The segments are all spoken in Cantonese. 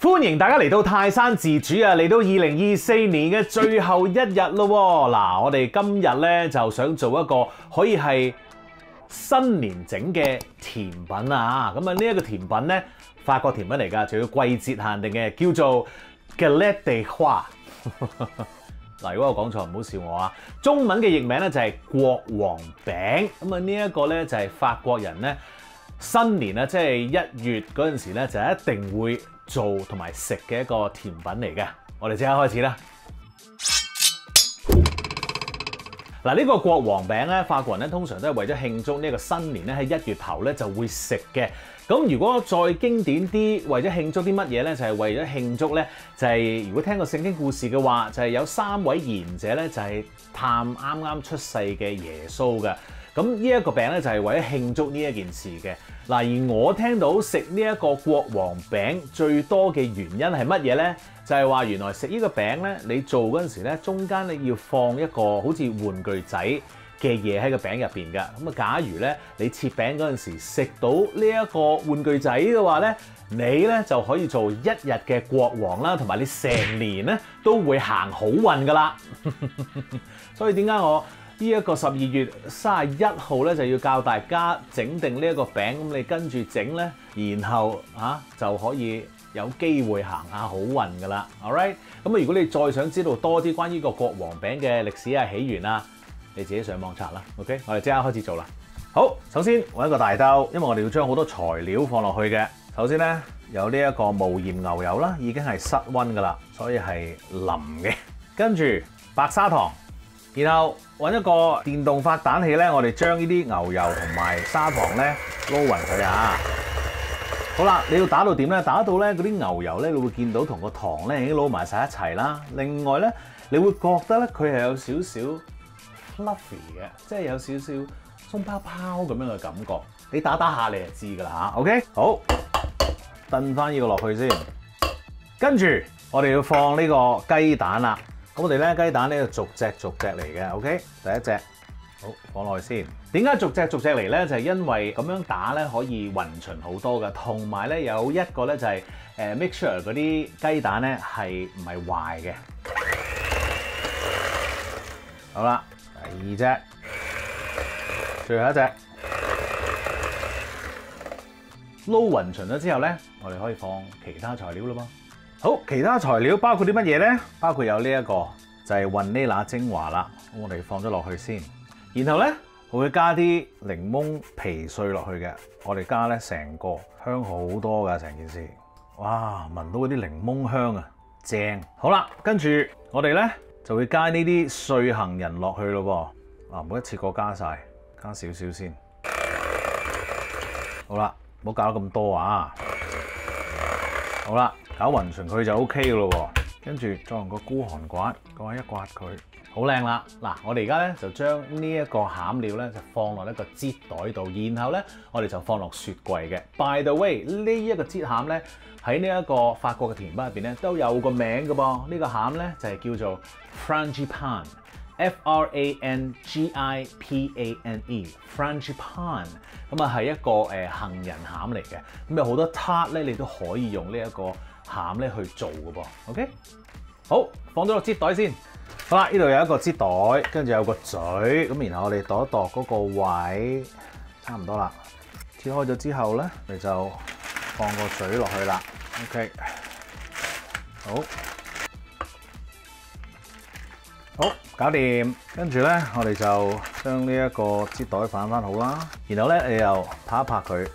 歡迎大家嚟到泰山自主啊！嚟到2024年嘅最後一日咯。嗱，我哋今日咧就想做一個可以係新年整嘅甜品啊！咁啊，呢一個甜品咧，法國甜品嚟㗎，仲要季節限定嘅，叫做 Galette des Rois。嗱，如果我講錯，唔好笑我啊！中文嘅譯名咧就係國王餅。咁啊，呢一個咧就係法國人咧新年咧，即係1月嗰陣時咧，就一定會做同埋食嘅一個甜品嚟嘅。我哋即刻開始啦！嗱，呢個國王餅咧，法國人咧通常都係為咗慶祝呢個新年咧，喺1月頭咧就會食嘅。咁如果再經典啲，為咗慶祝啲乜嘢咧？就係為咗慶祝咧，就係如果聽過聖經故事嘅話，就係有3位賢者咧，就係探啱啱出世嘅耶穌嘅。咁呢一個餅咧就係為咗慶祝呢一件事嘅。嗱，而我聽到食呢一個國王餅最多嘅原因係乜嘢咧？就係話原來食呢個餅咧，你做嗰陣時咧，中間你要放一個好似玩具仔嘅嘢喺個餅入邊㗎。咁啊，假如咧你切餅嗰陣時食到呢一個玩具仔嘅話咧，你咧就可以做1日嘅國王啦，同埋你成年咧都會行好運㗎啦。所以點解我呢一個12月31號咧就要教大家整定呢一個餅，咁你跟住整咧，然後就可以有機會行下好運㗎啦。Alright， 咁啊，如果你再想知道多啲關於個國王餅嘅歷史啊、起源啊，你自己上網查啦。OK， 我哋即刻開始做啦。好，首先揾一個大兜，因為我哋要將好多材料放落去嘅。首先咧有呢一個無鹽牛油啦，已經係室溫㗎啦，所以係腍嘅。跟住白砂糖。然後揾一個電動發蛋器咧，我哋將呢啲牛油同埋砂糖咧撈勻佢啊！好啦，你要打到點咧？打到咧嗰啲牛油咧，你會見到同個糖咧已經撈埋晒一齊啦。另外咧，你會覺得咧佢係有少少 fluffy 嘅，即係有少少鬆泡泡咁樣嘅感覺。你打下你就知㗎啦嚇。OK， 好，燉翻呢個落去先。跟住我哋要放呢個雞蛋啦。咁我哋咧雞蛋咧逐隻嚟嘅 ，OK？ 第一隻，好，放落去先。點解逐隻嚟咧？就係因為咁樣打咧可以勻循好多嘅，同埋咧有一個咧就係make sure 嗰啲雞蛋咧係唔係壞嘅。好啦，第二隻，最後一隻，撈勻循咗之後咧，我哋可以放其他材料啦噃。好，其他材料包括啲乜嘢咧？包括有呢一個就係雲呢拿精華啦，我哋放咗落去先。然後咧，我會加啲檸檬皮碎落去嘅。我哋加咧成個香好多㗎，成件事。哇，聞到嗰啲檸檬香啊，正！好啦，跟住我哋咧就會加呢啲碎杏仁落去咯噃。唔好一次過加晒，加少少先。好啦，唔好搞得咁多啊！好啦。搞勻循佢就 OK 嘅咯喎，跟住再用個孤寒刮一刮佢，好靚啦！嗱，我哋而家咧就將呢一個餡料咧就放落一個擠袋度，然後咧我哋就放落雪櫃嘅。By the way，呢一個擠餡咧喺呢一個法國嘅甜品入邊咧都有個名嘅噃，呢個餡咧就係叫做 Frangipane，F-R-A-N-G-I-P-A-N-E，Frangipane，咁啊係一個杏仁餡嚟嘅，咁有好多 tart 咧，你都可以用呢一個餡咧去做嘅噃。OK， 好，放咗個擠袋先。好啦，呢度有一個擠袋，跟住有個嘴，咁然後我哋度一度嗰個位，差唔多啦。切開咗之後咧，你就放個嘴落去啦。OK， 好，搞掂。跟住咧，我哋就將呢一個擠袋反翻好啦。然後咧，你又拍一拍佢，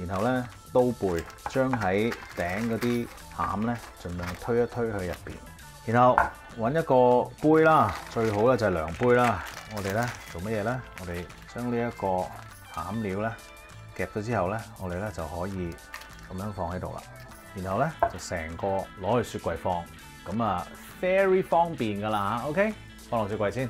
然後咧刀背將喺頂嗰啲餡咧，盡量推一推去入邊。然後揾一個杯啦，最好咧就係量杯啦。我哋咧做乜嘢咧？我哋將呢一個餡料咧夾咗之後咧，我哋咧就可以咁樣放喺度啦。然後咧就成個攞去雪櫃放，咁啊 very 方便噶啦嚇。OK， 放落雪櫃先。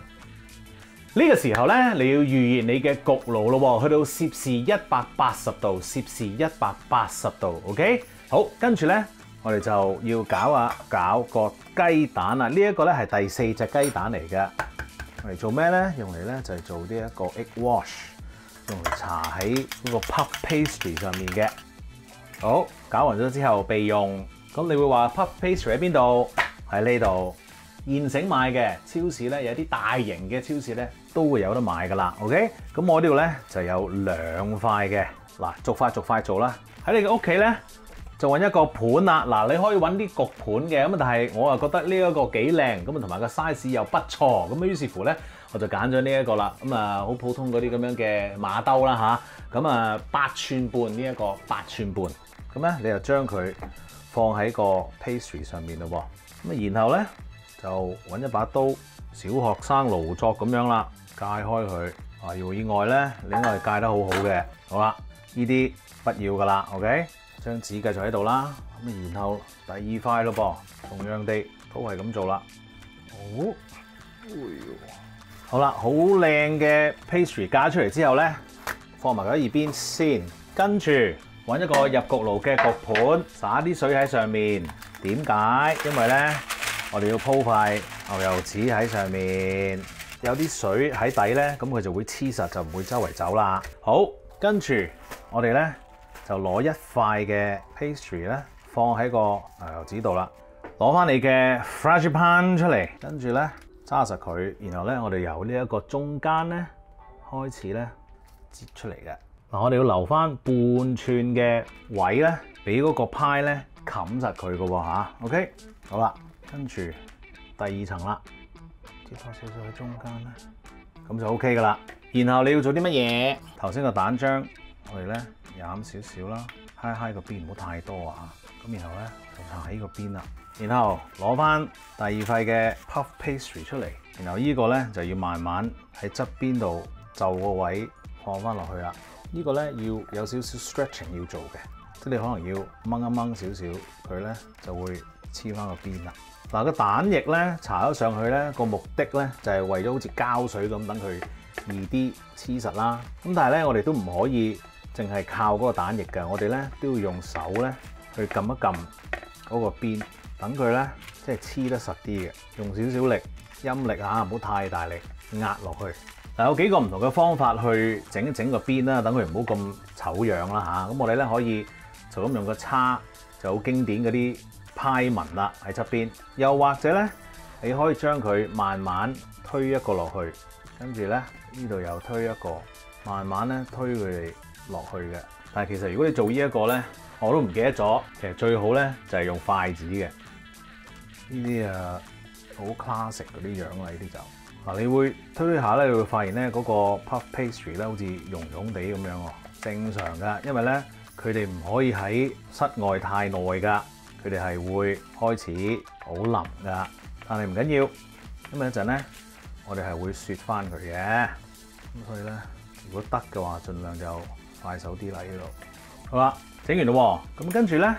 呢個時候咧，你要預熱你嘅焗爐咯，去到攝氏180度，攝氏180度。OK， 好，跟住咧。我哋就要攪個雞蛋啦，呢一個咧係第4隻雞蛋嚟嘅。我嚟做咩咧？用嚟咧就係做呢一個 egg wash， 用嚟搽喺嗰個 puff pastry 上面嘅。好，攪勻咗之後備用。咁你會話 puff pastry 喺邊度？喺呢度。現成買嘅，超市咧有啲大型嘅超市咧都會有得買噶啦。OK， 咁我呢度咧就有2塊嘅。嗱，逐塊做啦。喺你嘅屋企咧就揾一個盤啦。嗱，你可以揾啲焗盤嘅，咁但係我又覺得呢一個幾靚，咁啊同埋個 size 又不錯，咁於是乎咧我就揀咗呢一個啦。咁啊好普通嗰啲咁樣嘅馬兜啦吓，咁啊8寸半呢一個8寸半，咁咧你就將佢放喺個 pastry 上面咯喎。咁啊然後咧就揾一把刀，小學生勞作咁樣啦，界開佢。啊，如無意外咧，你應該係界得好好嘅。好啦，呢啲不要噶啦 ，OK。張紙繼續喺度啦。咁然後第2塊咯噃，同樣地都係咁做啦。好啦，好靚嘅 pastry 加出嚟之後咧，放埋佢喺一邊先。跟住揾一個入焗爐嘅焗盤，灑啲水喺上面。點解？因為咧，我哋要鋪塊牛油紙喺上面，有啲水喺底咧，咁佢就會黐實，就唔會周圍走啦。好，跟住我哋咧就攞一塊嘅 pastry 咧，放喺個牛油紙度啦。攞翻你嘅 Fragipan 出嚟，跟住咧揸實佢，然後咧我哋由呢一個中間咧開始咧擠出嚟嘅。嗱，我哋要留翻半寸嘅位咧，俾嗰個派咧冚實佢嘅喎嚇。OK， 好啦。跟住第2層啦，擠多少少喺中間咧，咁就 OK 噶啦。然後你要做啲乜嘢？頭先個蛋漿，我哋咧飲少少啦，揩個邊，唔好太多啊。咁然後咧就搽喺呢個邊啦。然後攞翻第2塊嘅 puff pastry 出嚟，然後呢個咧就要慢慢喺側邊度就個位放翻落去啦。呢個咧要有少少 stretching 要做嘅，即係你可能要掹一掹少少，佢咧就會黐翻個邊啦。嗱，個蛋液咧搽咗上去咧，個目的咧就係為咗好似膠水咁，等佢易啲黐實啦。咁但係咧，我哋都唔可以淨係靠嗰個蛋液㗎，我哋咧都要用手咧去撳一撳嗰個邊，等佢咧即係黐得實啲嘅。用少少力，陰力嚇，唔好太大力壓落去。嗱，有幾個唔同嘅方法去整一整個邊啦，等佢唔好咁醜樣啦嚇。咁我哋咧可以就咁用個叉，就好經典嗰啲派紋啦喺側邊，又或者咧，你可以將佢慢慢推一個落去，跟住咧呢度又推一個，慢慢咧推佢哋落去嘅。但係其實如果你做呢一個咧，我都唔記得咗，其實最好咧就係用筷子嘅。呢啲好 classic 嗰啲樣啦，呢啲就嗱，你會推下咧，你會發現咧嗰個 puff pastry 咧好似溶溶地咁樣喎，正常㗎，因為咧佢哋唔可以喺室外太耐㗎。佢哋係會開始好腍噶，但係唔緊要，因為一陣咧，我哋係會雪翻佢嘅。咁所以咧，如果得嘅話，盡量就快手啲啦呢度。好啦，整完咯喎，咁跟住咧，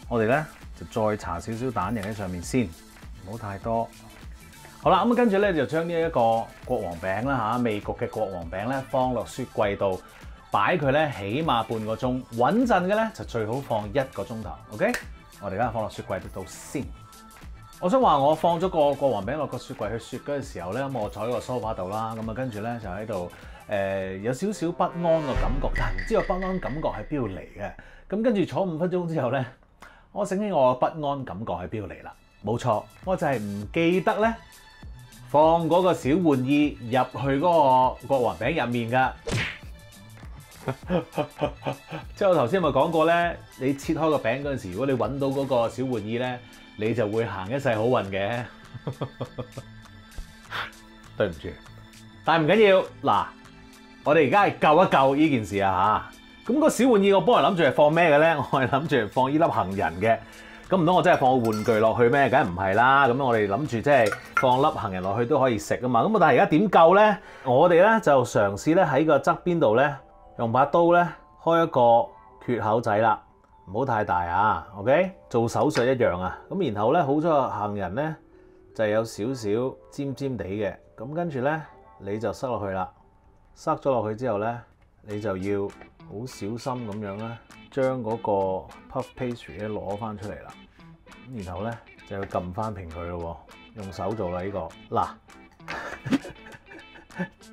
我哋咧就再搽少少蛋液喺上面先，唔好太多。好啦，咁跟住咧就將呢一個國王餅啦嚇，未焗嘅國王餅咧放落雪櫃度，擺佢咧起碼半個鐘，穩陣嘅咧就最好放1個鐘頭。OK。我哋而家放落雪櫃度先。我想話我放咗個國王餅落個雪櫃去雪嗰陣時候咧，咁我坐喺個 sofa 度啦，咁啊跟住咧就喺度有少少不安嘅感覺，但係唔知個不安感覺喺邊度嚟嘅。咁跟住坐5分鐘之後咧，我醒起我嘅不安感覺喺邊度嚟啦。冇錯，我就係唔記得咧放嗰個小玩意入去嗰個國王餅入面㗎。即係我頭先咪講過咧，你切開個餅嗰陣時，如果你揾到嗰個小玩意咧，你就會行一世好運嘅。對唔住，但係唔緊要。嗱，我哋而家係救一救呢件事啊嚇。咁個小玩意我幫人諗住係放咩嘅咧？我係諗住係放呢粒杏仁嘅。咁唔通我真係放個玩具落去咩？梗係唔係啦。咁我哋諗住即係放粒杏仁落去都可以食啊嘛。咁但係而家點救咧？我哋咧就嘗試咧喺個側邊度咧。用把刀咧開一個缺口仔啦，唔好太大啊 ，OK？ 做手術一樣啊。咁然後咧，好彩個杏仁咧就有少少尖尖地嘅，咁跟住咧你就塞落去啦。塞咗落去之後咧，你就要好小心咁樣咧，將嗰個 puff pastry 咧攞翻出嚟啦。咁然後咧就要撳翻平佢咯喎，用手做啦呢個。嗱，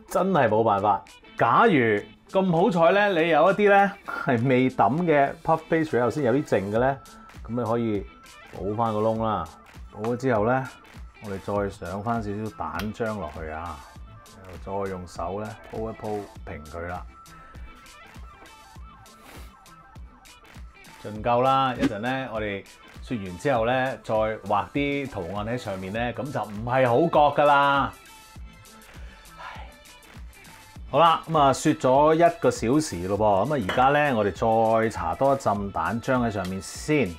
真係冇辦法。假如咁好彩咧，你有一啲咧係未抌嘅 puff pastry，頭先有啲剩嘅咧，咁你可以補翻個窿啦。補咗之後咧，我哋再上翻少少蛋漿落去啊，然後再用手咧鋪一鋪平佢啦。盡夠啦！一陣咧，我哋雪完之後咧，再畫啲圖案喺上面咧，咁就唔係好覺噶啦。好啦，咁啊雪咗1個小時咯噃，咁啊而家咧我哋再搽多一浸蛋漿喺上面先。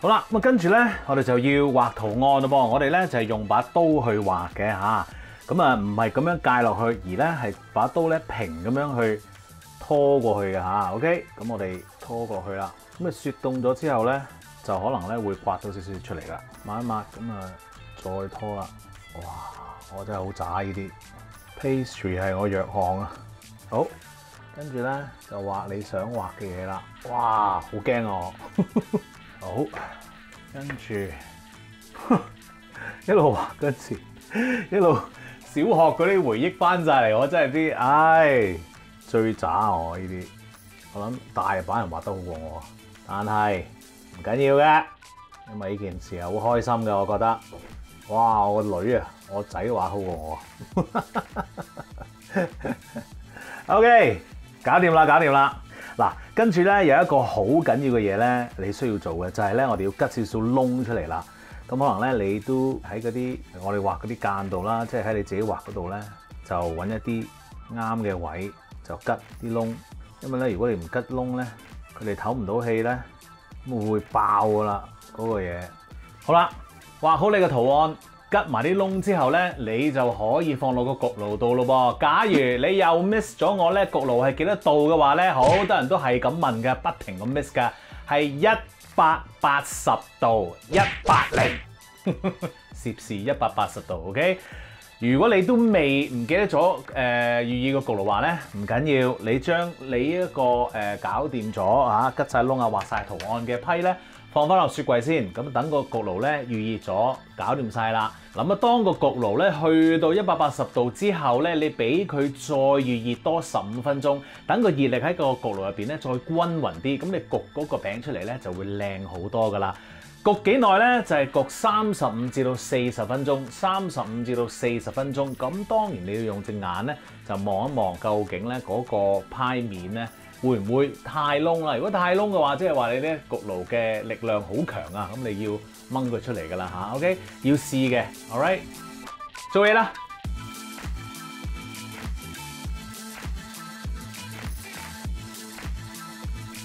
好啦，咁啊跟住咧我哋就要畫圖案咯噃，我哋咧就係用把刀去畫嘅嚇，咁啊唔係咁樣界落去，而咧係把刀咧平咁樣去拖過去嘅嚇。OK，咁我哋拖過去啦。咁啊雪凍咗之後咧，就可能咧會刮到少少出嚟啦。抹一抹，咁啊再拖啦。哇！我真係好渣呢啲 pastry 係我弱項啊。好，跟住咧就畫你想畫嘅嘢啦。哇！好驚我。好，跟住一路畫嗰時，一路小學嗰啲回憶翻晒嚟，我真係啲唉最渣我呢啲。我諗大把人畫得好過我。但係唔緊要嘅，因為呢件事係好開心嘅，我覺得。哇！我個女啊，我仔畫好過我。OK， 搞掂啦，搞掂啦。嗱，跟住咧有一個好緊要嘅嘢咧，你需要做嘅就係咧，我哋要吉少少窿出嚟啦。咁可能咧你都喺嗰啲我哋畫嗰啲間度啦，即係喺你自己畫嗰度咧，就揾一啲啱嘅位就吉啲窿。因為咧，如果你唔吉窿咧，佢哋唞唔到氣咧，咁會爆噶啦嗰個嘢。好啦，畫好你嘅圖案，吉埋啲窿之後咧，你就可以放落個焗爐度咯噃。假如你又 miss 咗我咧，焗爐係幾多度嘅話咧，好多人都係咁問嘅，不停咁 miss 㗎，係180度，180攝氏180度 ，OK。如果你都未唔記得咗寓意個焗爐話咧，唔緊要，你將你一個搞掂咗啊，吉晒窿啊，畫晒圖案嘅批咧，放翻落雪櫃先。咁等個焗爐咧預熱咗，搞掂晒啦。咁啊，當個焗爐咧去到180度之後咧，你俾佢再預熱多15分鐘，等個熱力喺個焗爐入邊咧再均勻啲，咁你焗嗰個餅出嚟咧就會靚好多噶啦。焗幾耐咧？就係焗35至到40分鐘，35至到40分鐘。咁當然你要用隻眼咧，就望一望究竟咧嗰個派面咧會唔會太燶啦？如果太燶嘅話，即係話你咧焗爐嘅力量好強啊！咁你要掹佢出嚟噶啦嚇。OK， 要試嘅。All right， 做嘢啦！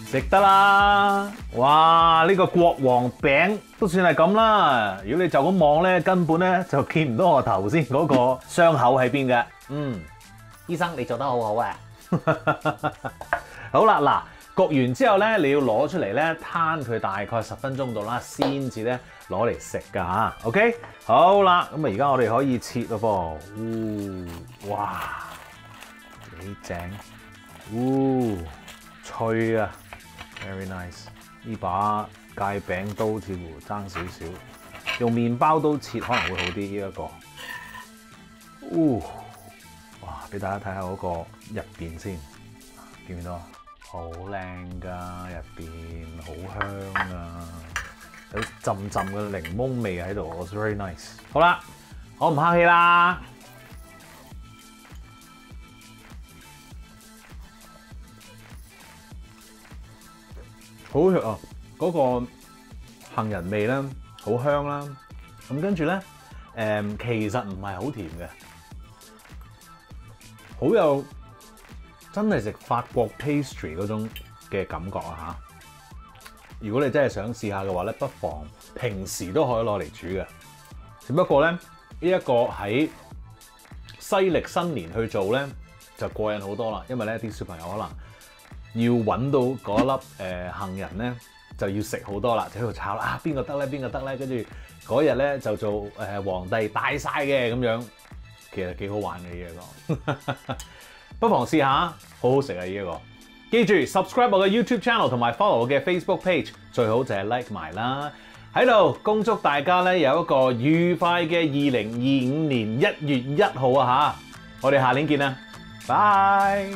食得啦！哇，呢個國王餅都算係咁啦。如果你就咁望咧，根本咧就見唔到我頭先嗰個傷口喺邊嘅。醫生你做得好好啊！好啦，嗱，焗完之後咧，你要攞出嚟咧，攤佢大概10分鐘度啦，先至咧攞嚟食㗎嚇。OK， 好啦，咁啊而家我哋可以切咯噃。哇，幾正！脆啊！ Very nice， 呢把戒餅刀似乎爭少少，用麵包刀切可能會好啲呢一個。哇！俾大家睇下嗰個入邊先，見唔見到啊？好靚㗎，入邊好香啊，有陣陣嘅檸檬味喺度 ，very nice。好啦，我唔客氣啦。好食啊！嗰個杏仁味咧，好香啦。咁跟住咧，其實唔係好甜嘅，好有真係食法國 pastry 嗰種嘅感覺啊嚇！如果你真係想試下嘅話咧，不妨平時都可以攞嚟煮嘅。只不過咧，呢一個喺西歷新年去做咧，就過癮好多啦。因為咧啲小朋友可能要揾到嗰粒杏仁咧，就要食好多啦，就喺度炒啦。邊個得咧？邊個得咧？跟住嗰日咧就做皇帝大晒嘅咁樣，其實幾好玩嘅呢一個，不妨試下，好好食啊呢一個。記住 subscribe 我嘅 YouTube channel 同埋 follow 我嘅 Facebook page， 最好就係 like 埋啦。喺度恭祝大家咧有一個愉快嘅2025年1月1號啊嚇！我哋下年見啦，拜。